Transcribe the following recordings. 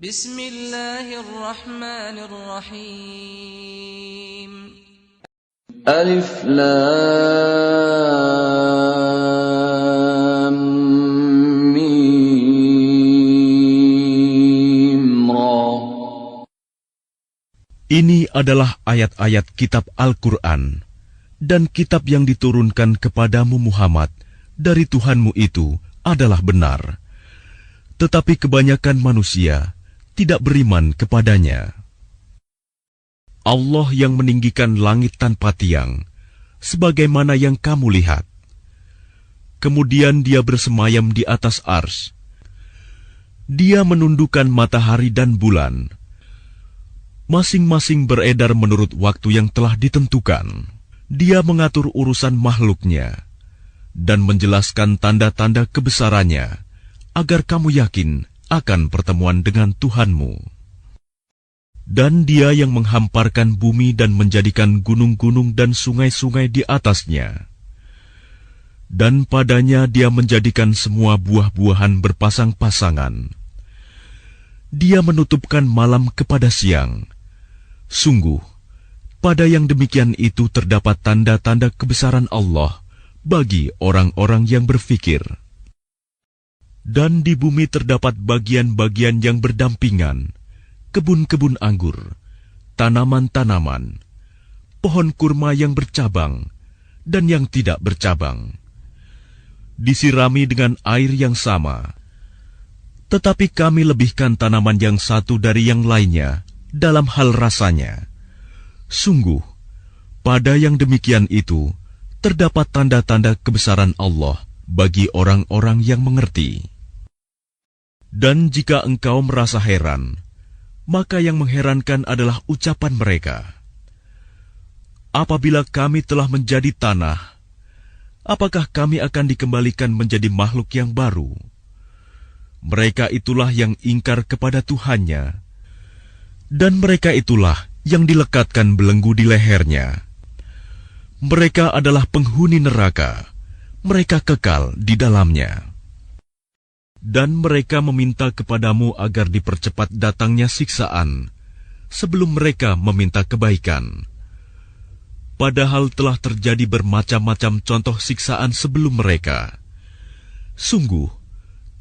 Bismillahirrahmanirrahim. Alif Lam Mim Ra. Ini adalah ayat-ayat kitab Al-Quran dan kitab yang diturunkan kepadamu Muhammad dari Tuhanmu itu adalah benar. Tetapi kebanyakan manusia tidak beriman kepadanya. Allah yang meninggikan langit tanpa tiang, sebagaimana yang kamu lihat. Kemudian Dia bersemayam di atas ars. Dia menundukkan matahari dan bulan. Masing-masing beredar menurut waktu yang telah ditentukan. Dia mengatur urusan makhluknya dan menjelaskan tanda-tanda kebesarannya agar kamu yakin akan pertemuan dengan Tuhanmu. Dan Dia yang menghamparkan bumi dan menjadikan gunung-gunung dan sungai-sungai di atasnya. Dan padanya Dia menjadikan semua buah-buahan berpasang-pasangan. Dia menutupkan malam kepada siang. Sungguh, pada yang demikian itu terdapat tanda-tanda kebesaran Allah bagi orang-orang yang berfikir. Dan di bumi terdapat bagian-bagian yang berdampingan, kebun-kebun anggur, tanaman-tanaman, pohon kurma yang bercabang dan yang tidak bercabang. Disirami dengan air yang sama, tetapi kami lebihkan tanaman yang satu dari yang lainnya dalam hal rasanya. Sungguh, pada yang demikian itu terdapat tanda-tanda kebesaran Allah bagi orang-orang yang mengerti. Dan jika engkau merasa heran, maka yang mengherankan adalah ucapan mereka. Apabila kami telah menjadi tanah, apakah kami akan dikembalikan menjadi makhluk yang baru? Mereka itulah yang ingkar kepada Tuhannya, dan mereka itulah yang dilekatkan belenggu di lehernya. Mereka adalah penghuni neraka, mereka kekal di dalamnya. Dan mereka meminta kepadamu agar dipercepat datangnya siksaan, sebelum mereka meminta kebaikan. Padahal telah terjadi bermacam-macam contoh siksaan sebelum mereka. Sungguh,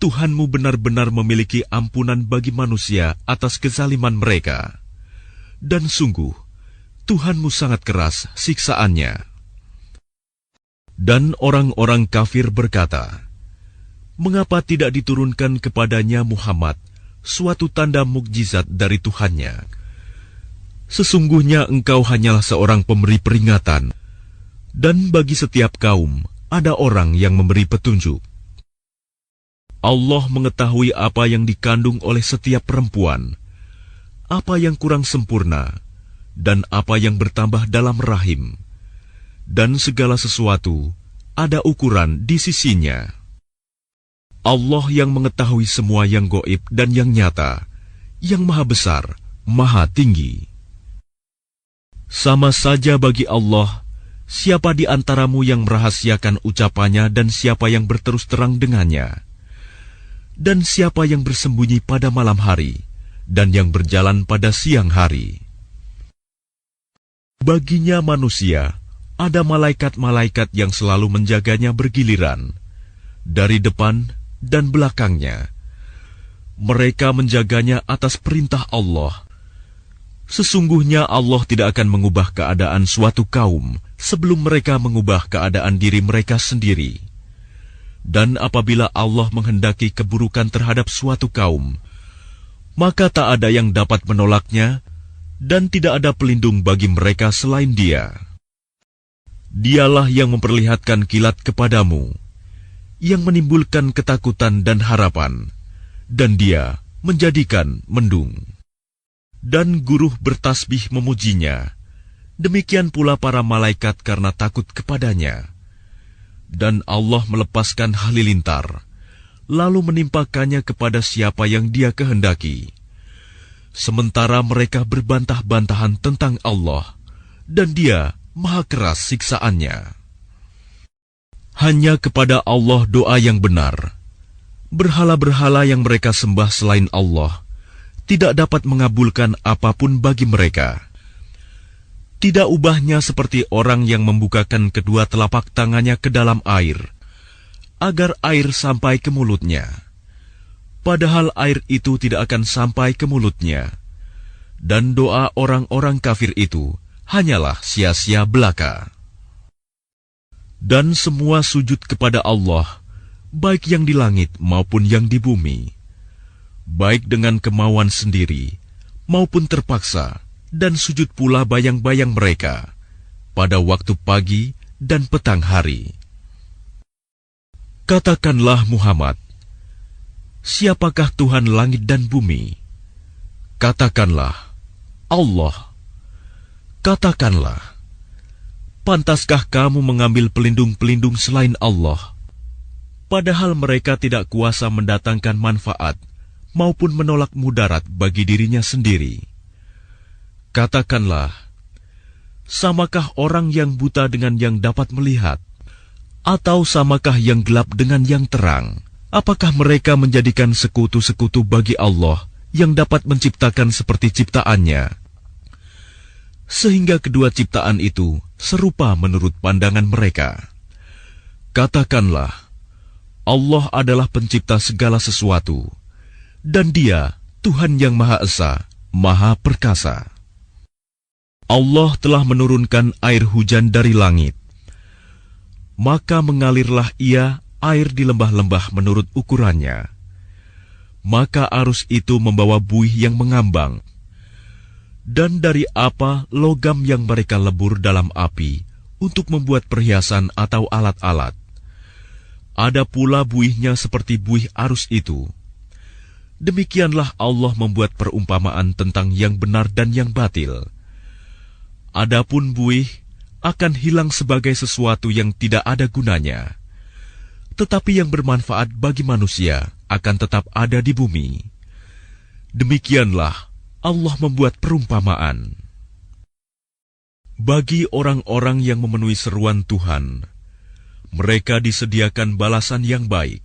Tuhanmu benar-benar memiliki ampunan bagi manusia atas kezaliman mereka. Dan sungguh, Tuhanmu sangat keras siksaannya. Dan orang-orang kafir berkata, mengapa tidak diturunkan kepadanya Muhammad suatu tanda mukjizat dari Tuhannya? Sesungguhnya engkau hanyalah seorang pemberi peringatan, dan bagi setiap kaum ada orang yang memberi petunjuk. Allah mengetahui apa yang dikandung oleh setiap perempuan, apa yang kurang sempurna, dan apa yang bertambah dalam rahim. Dan segala sesuatu ada ukuran di sisinya. Allah yang mengetahui semua yang gaib dan yang nyata, yang maha besar, maha tinggi. Sama saja bagi Allah, siapa di antaramu yang merahasiakan ucapannya dan siapa yang berterus terang dengannya, dan siapa yang bersembunyi pada malam hari, dan yang berjalan pada siang hari. Baginya manusia, ada malaikat-malaikat yang selalu menjaganya bergiliran, dari depan dan belakangnya. Mereka menjaganya atas perintah Allah. Sesungguhnya Allah tidak akan mengubah keadaan suatu kaum sebelum mereka mengubah keadaan diri mereka sendiri. Dan apabila Allah menghendaki keburukan terhadap suatu kaum, maka tak ada yang dapat menolaknya, dan tidak ada pelindung bagi mereka selain Dia. Dialah yang memperlihatkan kilat kepadamu, yang menimbulkan ketakutan dan harapan, dan Dia menjadikan mendung. Dan guruh bertasbih memujinya, demikian pula para malaikat karena takut kepadanya. Dan Allah melepaskan halilintar, lalu menimpakannya kepada siapa yang Dia kehendaki. Sementara mereka berbantah-bantahan tentang Allah, dan Dia maha keras siksaannya. Hanya kepada Allah doa yang benar. Berhala-berhala yang mereka sembah selain Allah tidak dapat mengabulkan apapun bagi mereka. Tidak ubahnya seperti orang yang membukakan kedua telapak tangannya ke dalam air, agar air sampai ke mulutnya. Padahal air itu tidak akan sampai ke mulutnya. Dan doa orang-orang kafir itu hanyalah sia-sia belaka. Dan semua sujud kepada Allah, baik yang di langit maupun yang di bumi, baik dengan kemauan sendiri maupun terpaksa, dan sujud pula bayang-bayang mereka pada waktu pagi dan petang hari. Katakanlah Muhammad, siapakah Tuhan langit dan bumi? Katakanlah, Allah. Katakanlah, pantaskah kamu mengambil pelindung-pelindung selain Allah, padahal mereka tidak kuasa mendatangkan manfaat maupun menolak mudarat bagi dirinya sendiri? Katakanlah, samakah orang yang buta dengan yang dapat melihat? Atau samakah yang gelap dengan yang terang? Apakah mereka menjadikan sekutu-sekutu bagi Allah yang dapat menciptakan seperti ciptaannya? Sehingga kedua ciptaan itu serupa menurut pandangan mereka. Katakanlah, Allah adalah pencipta segala sesuatu, dan Dia Tuhan yang Maha Esa, Maha Perkasa. Allah telah menurunkan air hujan dari langit, maka mengalirlah Ia air di lembah-lembah menurut ukurannya. Maka arus itu membawa buih yang mengambang, dan dari apa logam yang mereka lebur dalam api untuk membuat perhiasan atau alat-alat. Ada pula buihnya seperti buih arus itu. Demikianlah Allah membuat perumpamaan tentang yang benar dan yang batil. Adapun buih akan hilang sebagai sesuatu yang tidak ada gunanya, tetapi yang bermanfaat bagi manusia akan tetap ada di bumi. Demikianlah Allah membuat perumpamaan. Bagi orang-orang yang memenuhi seruan Tuhan, mereka disediakan balasan yang baik.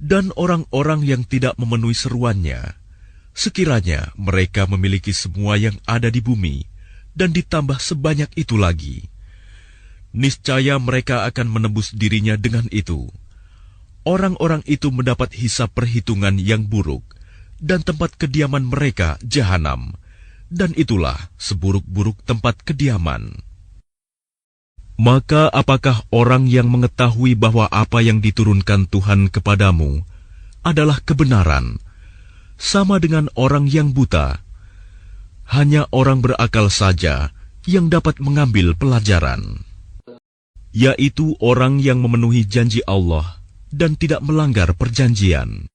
Dan orang-orang yang tidak memenuhi seruannya, sekiranya mereka memiliki semua yang ada di bumi, dan ditambah sebanyak itu lagi, niscaya mereka akan menebus dirinya dengan itu. Orang-orang itu mendapat hisab perhitungan yang buruk, dan tempat kediaman mereka jahanam, dan itulah seburuk-buruk tempat kediaman. Maka apakah orang yang mengetahui bahwa apa yang diturunkan Tuhan kepadamu adalah kebenaran, sama dengan orang yang buta? Hanya orang berakal saja yang dapat mengambil pelajaran, yaitu orang yang memenuhi janji Allah dan tidak melanggar perjanjian,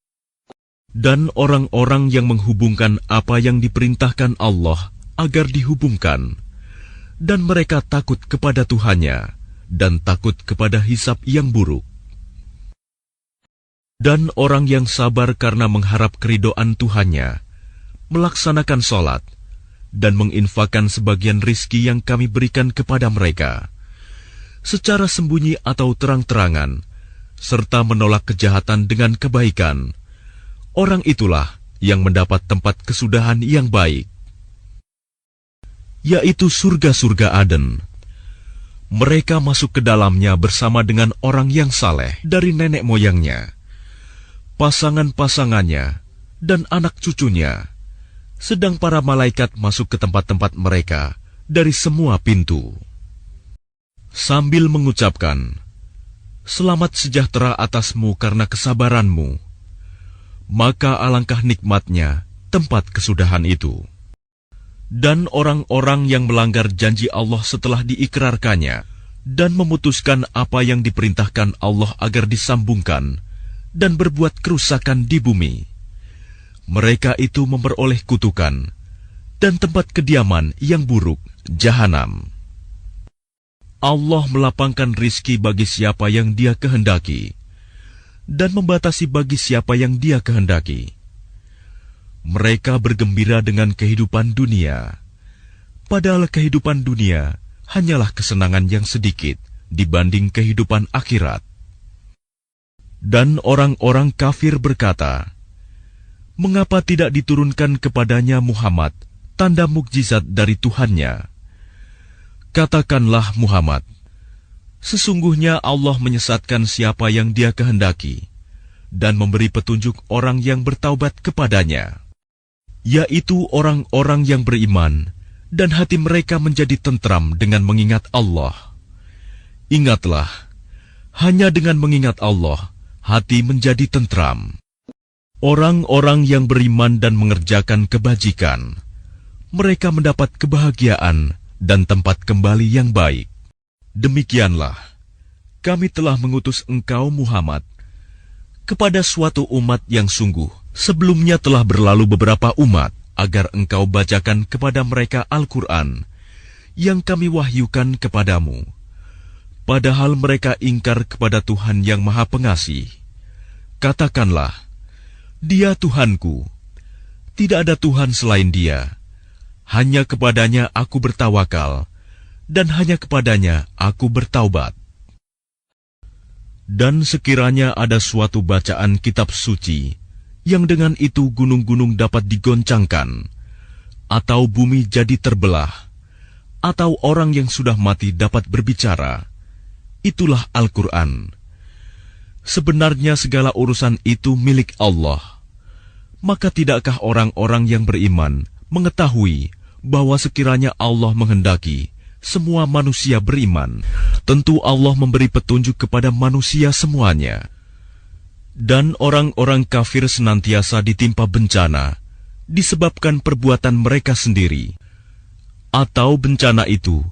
dan orang-orang yang menghubungkan apa yang diperintahkan Allah agar dihubungkan, dan mereka takut kepada Tuhannya dan takut kepada hisab yang buruk. Dan orang yang sabar karena mengharap keridhaan Tuhannya, melaksanakan sholat, dan menginfakkan sebagian rizki yang kami berikan kepada mereka, secara sembunyi atau terang-terangan, serta menolak kejahatan dengan kebaikan, orang itulah yang mendapat tempat kesudahan yang baik, yaitu surga-surga Aden. Mereka masuk ke dalamnya bersama dengan orang yang saleh dari nenek moyangnya, pasangan-pasangannya, dan anak cucunya, sedang para malaikat masuk ke tempat-tempat mereka dari semua pintu, sambil mengucapkan, "Selamat sejahtera atasmu karena kesabaranmu." Maka alangkah nikmatnya tempat kesudahan itu. Dan orang-orang yang melanggar janji Allah setelah diikrarkannya dan memutuskan apa yang diperintahkan Allah agar disambungkan dan berbuat kerusakan di bumi, mereka itu memperoleh kutukan dan tempat kediaman yang buruk, jahanam. Allah melapangkan rizki bagi siapa yang Dia kehendaki, dan membatasi bagi siapa yang Dia kehendaki. Mereka bergembira dengan kehidupan dunia, padahal kehidupan dunia hanyalah kesenangan yang sedikit dibanding kehidupan akhirat. Dan orang-orang kafir berkata, mengapa tidak diturunkan kepadanya Muhammad tanda mukjizat dari Tuhannya? Katakanlah Muhammad, sesungguhnya Allah menyesatkan siapa yang Dia kehendaki dan memberi petunjuk orang yang bertaubat kepadanya, yaitu orang-orang yang beriman dan hati mereka menjadi tentram dengan mengingat Allah. Ingatlah, hanya dengan mengingat Allah, hati menjadi tentram. Orang-orang yang beriman dan mengerjakan kebajikan, mereka mendapat kebahagiaan dan tempat kembali yang baik. Demikianlah, kami telah mengutus engkau Muhammad kepada suatu umat yang sungguh sebelumnya telah berlalu beberapa umat, agar engkau bacakan kepada mereka Al-Quran yang kami wahyukan kepadamu, padahal mereka ingkar kepada Tuhan yang Maha Pengasih. Katakanlah, Dia Tuhanku, tidak ada Tuhan selain Dia, hanya kepadanya aku bertawakal, dan hanya kepadanya aku bertaubat. Dan sekiranya ada suatu bacaan kitab suci, yang dengan itu gunung-gunung dapat digoncangkan, atau bumi jadi terbelah, atau orang yang sudah mati dapat berbicara, itulah Al-Quran. Sebenarnya segala urusan itu milik Allah. Maka tidakkah orang-orang yang beriman mengetahui bahwa sekiranya Allah menghendaki semua manusia beriman, tentu Allah memberi petunjuk kepada manusia semuanya. Dan orang-orang kafir senantiasa ditimpa bencana disebabkan perbuatan mereka sendiri, atau bencana itu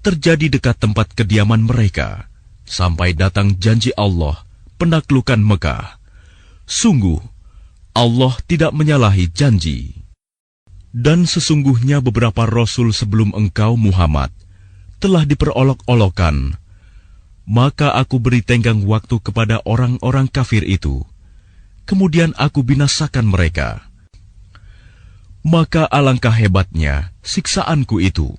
terjadi dekat tempat kediaman mereka, sampai datang janji Allah penaklukan Mekah. Sungguh, Allah tidak menyalahi janji. Dan sesungguhnya beberapa rasul sebelum engkau Muhammad telah diperolok-olokkan, maka aku beri tenggang waktu kepada orang-orang kafir itu, kemudian aku binasakan mereka. Maka alangkah hebatnya siksaanku itu.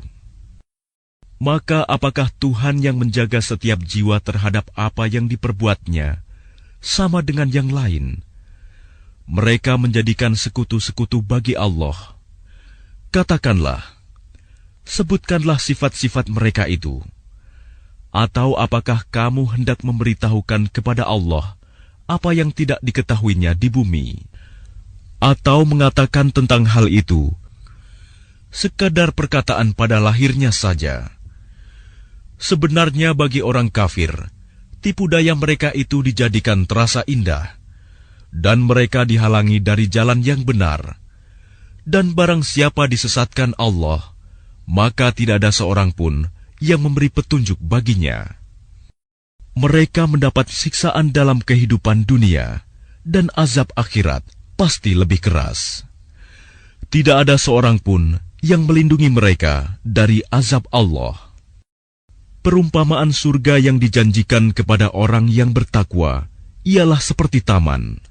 Maka apakah Tuhan yang menjaga setiap jiwa terhadap apa yang diperbuatnya sama dengan yang lain? Mereka menjadikan sekutu-sekutu bagi Allah. Katakanlah, sebutkanlah sifat-sifat mereka itu. Atau apakah kamu hendak memberitahukan kepada Allah apa yang tidak diketahuinya di bumi? Atau mengatakan tentang hal itu sekadar perkataan pada lahirnya saja? Sebenarnya bagi orang kafir, tipu daya mereka itu dijadikan terasa indah, dan mereka dihalangi dari jalan yang benar. Dan barang siapa disesatkan Allah, maka tidak ada seorang pun yang memberi petunjuk baginya. Mereka mendapat siksaan dalam kehidupan dunia, dan azab akhirat pasti lebih keras. Tidak ada seorang pun yang melindungi mereka dari azab Allah. Perumpamaan surga yang dijanjikan kepada orang yang bertakwa ialah seperti taman.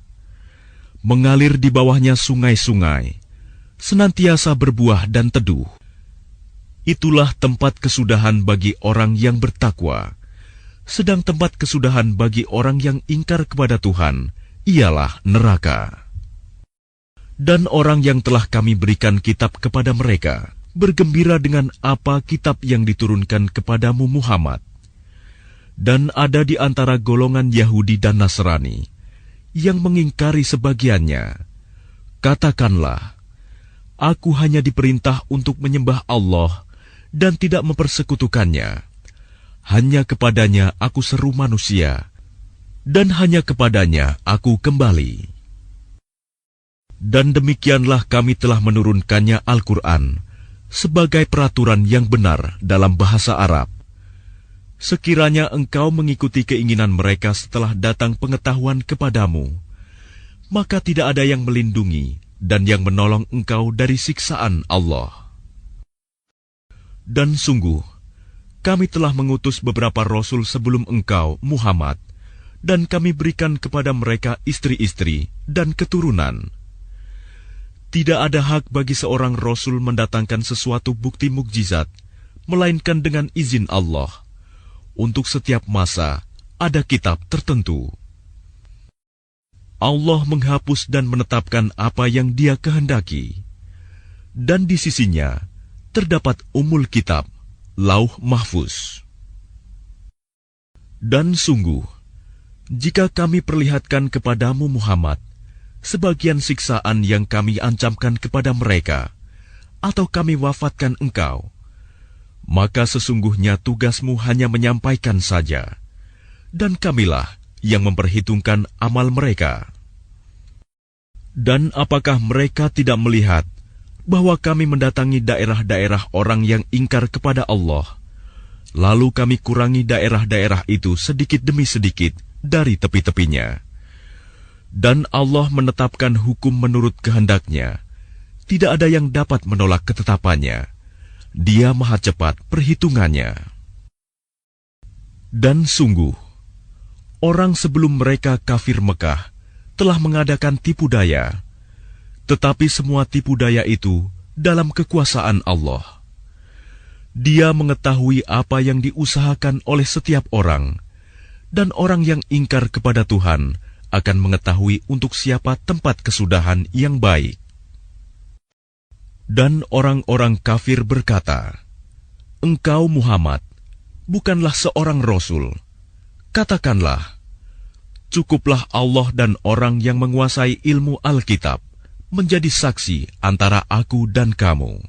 Mengalir di bawahnya sungai-sungai, senantiasa berbuah dan teduh. Itulah tempat kesudahan bagi orang yang bertakwa. Sedang tempat kesudahan bagi orang yang ingkar kepada Tuhan ialah neraka. Dan orang yang telah kami berikan kitab kepada mereka bergembira dengan apa kitab yang diturunkan kepadamu Muhammad. Dan ada di antara golongan Yahudi dan Nasrani yang mengingkari sebagiannya. Katakanlah, aku hanya diperintah untuk menyembah Allah dan tidak mempersekutukannya. Hanya kepadanya aku seru manusia, dan hanya kepadanya aku kembali. Dan demikianlah kami telah menurunkannya Al-Quran sebagai peraturan yang benar dalam bahasa Arab. Sekiranya engkau mengikuti keinginan mereka setelah datang pengetahuan kepadamu, maka tidak ada yang melindungi dan yang menolong engkau dari siksaan Allah. Dan sungguh, kami telah mengutus beberapa rasul sebelum engkau, Muhammad, dan kami berikan kepada mereka istri-istri dan keturunan. Tidak ada hak bagi seorang rasul mendatangkan sesuatu bukti mukjizat, melainkan dengan izin Allah. Untuk setiap masa, ada kitab tertentu. Allah menghapus dan menetapkan apa yang Dia kehendaki. Dan di sisinya terdapat Ummul Kitab, Lauh Mahfuz. Dan sungguh, jika kami perlihatkan kepadamu Muhammad sebagian siksaan yang kami ancamkan kepada mereka, atau kami wafatkan engkau, maka sesungguhnya tugasmu hanya menyampaikan saja, dan kamilah yang memperhitungkan amal mereka. Dan apakah mereka tidak melihat bahwa kami mendatangi daerah-daerah orang yang ingkar kepada Allah, lalu kami kurangi daerah-daerah itu sedikit demi sedikit dari tepi-tepinya. Dan Allah menetapkan hukum menurut kehendak-Nya. Tidak ada yang dapat menolak ketetapannya. Dia maha cepat perhitungannya. Dan sungguh, orang sebelum mereka kafir Mekah telah mengadakan tipu daya, tetapi semua tipu daya itu dalam kekuasaan Allah. Dia mengetahui apa yang diusahakan oleh setiap orang, dan orang yang ingkar kepada Tuhan akan mengetahui untuk siapa tempat kesudahan yang baik. Dan orang-orang kafir berkata, "Engkau Muhammad bukanlah seorang rasul." Katakanlah, "Cukuplah Allah dan orang yang menguasai ilmu Alkitab menjadi saksi antara aku dan kamu."